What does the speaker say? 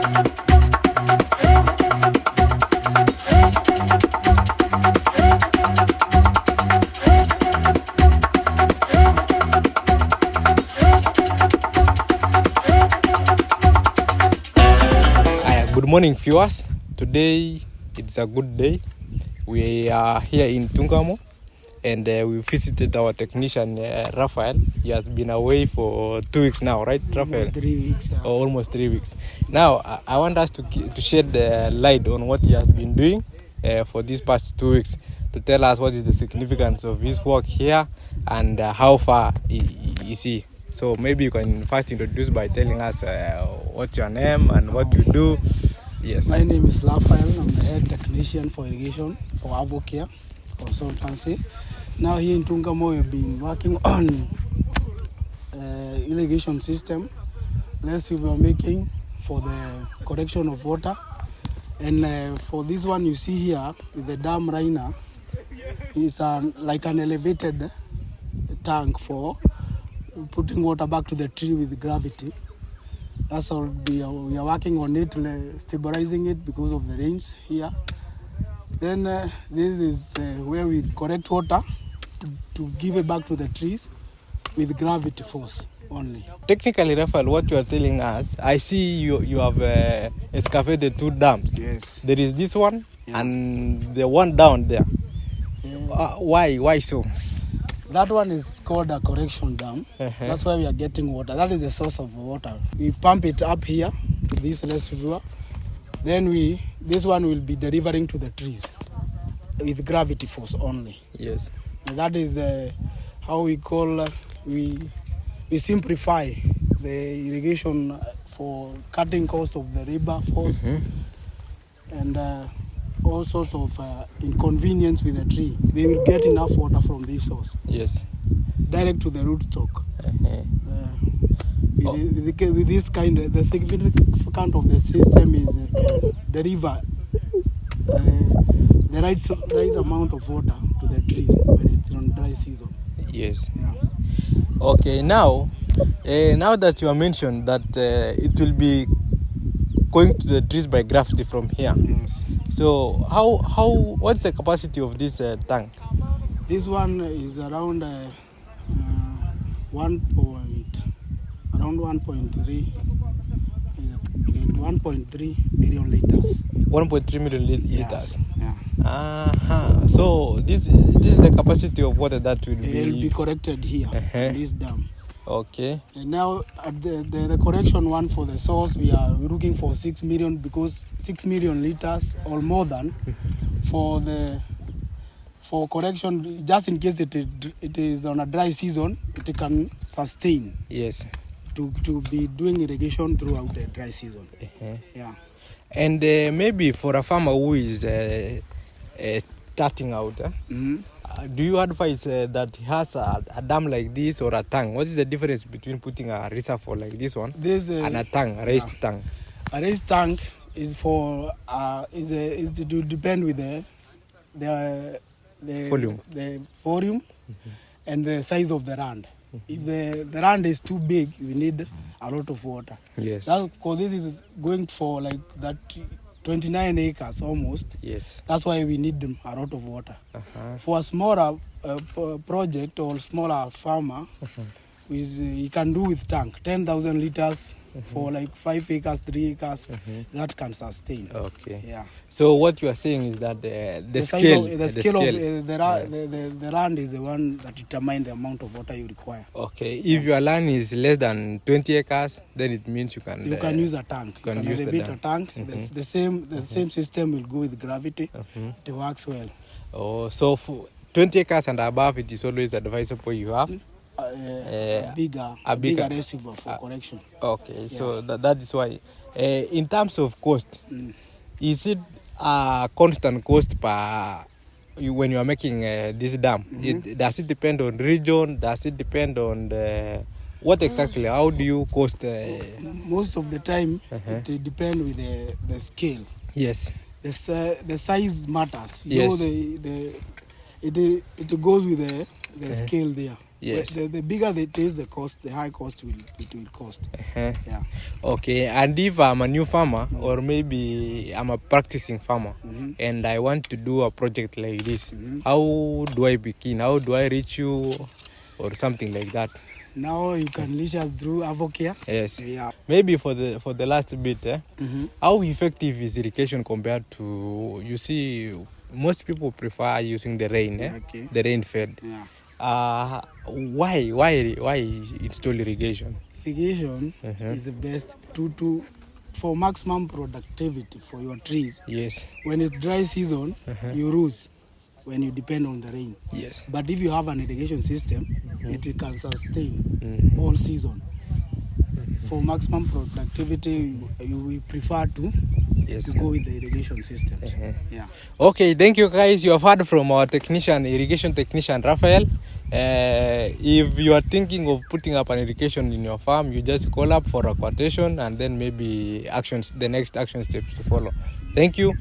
Good morning, viewers. Today it's a good day. We are here in Ntungamo, and we visited our technician Raphael. He has been away for 2 weeks now, right, Raphael? Almost 3 weeks. Yeah. Almost 3 weeks. Now I want us to shed the light on what he has been doing for these past 2 weeks, to tell us what is the significance of his work here and how far is he. So maybe you can first introduce by telling us what's your name and what you do. Yes. My name is Raphael. I'm the head technician for irrigation for Avocare consultancy. Now here in Ntungamo, we've been working on irrigation system. Let's see, we are making for the correction of water. And for this one you see here with the dam right now, is like an elevated tank for putting water back to the tree with gravity. That's all. We are working on it, stabilizing it because of the rains here. Then this is where we correct water to give it back to the trees with gravity force only. Technically, Raphael, what you are telling us, I see you have excavated 2 dams. Yes. There is this one, yeah, and the one down there. Yeah. Why so? That one is called a correction dam. That's why we are getting water. That is the source of water. We pump it up here to this reservoir. Then this one will be delivering to the trees with gravity force only. Yes. And that is how we call we simplify the irrigation for cutting cost of the river force and all sorts of inconvenience with the tree. They will get enough water from this source. Yes. Direct to the rootstock. With this kind, the significance of the system is to deliver the right amount of water to the trees when it's on dry season. Yes. Yeah. Okay. Now that you have mentioned that it will be going to the trees by gravity from here. Yes. So what's the capacity of this tank? This one is around 1.3 million liters. 1.3 million liters. Yes. Yeah. So this is the capacity of water that will be corrected here in this dam. Okay. And now at the correction one for the source, we are looking for 6 million, because 6 million liters or more than for correction, just in case it is on a dry season, it can sustain. Yes. To be doing irrigation throughout the dry season. Yeah. And maybe for a farmer who is starting out, do you advise that he has a dam like this or a tank? What is the difference between putting a reservoir like this one and a tank, a raised tank? A raised tank is for is to depend with the volume and the size of the land. If the land is too big, we need a lot of water. Yes. Because this is going for like that 29 acres almost. Yes. That's why we need a lot of water. For a smaller project or smaller farmer, he can do with tank 10,000 liters for like 5 acres, 3 acres. That can sustain. Okay. Yeah. So what you are saying is that the scale of the land is the one that determines the amount of water you require. Okay. If your land is less than 20 acres, then it means you can use a tank. You can elevate a tank. The same system will go with gravity. It works well. Oh, so for 20 acres and above, it is always advisable you have a bigger reservoir for correction. Okay, yeah. So that is why. In terms of cost, is it a constant cost per when you are making this dam? Does it depend on region? Does it depend on what exactly? How do you cost? Most of the time, it depends with the scale. Yes. The size matters. Yes. It goes with the scale there. Yes. The bigger it is, the cost, the high cost it will cost. Uh-huh. Yeah. Okay, and if I'm a new farmer or maybe I'm a practicing farmer and I want to do a project like this, how do I begin? How do I reach you or something like that? Now you can reach us through Avocare. Yes. Yeah. Maybe for the last bit, how effective is irrigation compared to, you see, most people prefer using the rain, Okay. the rain fed. Yeah. Why install irrigation? Irrigation is the best for maximum productivity for your trees. Yes. When it's dry season, you lose when you depend on the rain. Yes. But if you have an irrigation system, it can sustain all season. For maximum productivity, you will prefer to go with the irrigation system. Yeah. Okay, thank you guys. You have heard from our irrigation technician, Raphael. If you are thinking of putting up an irrigation in your farm, you just call up for a quotation and then maybe the next action steps to follow. Thank you.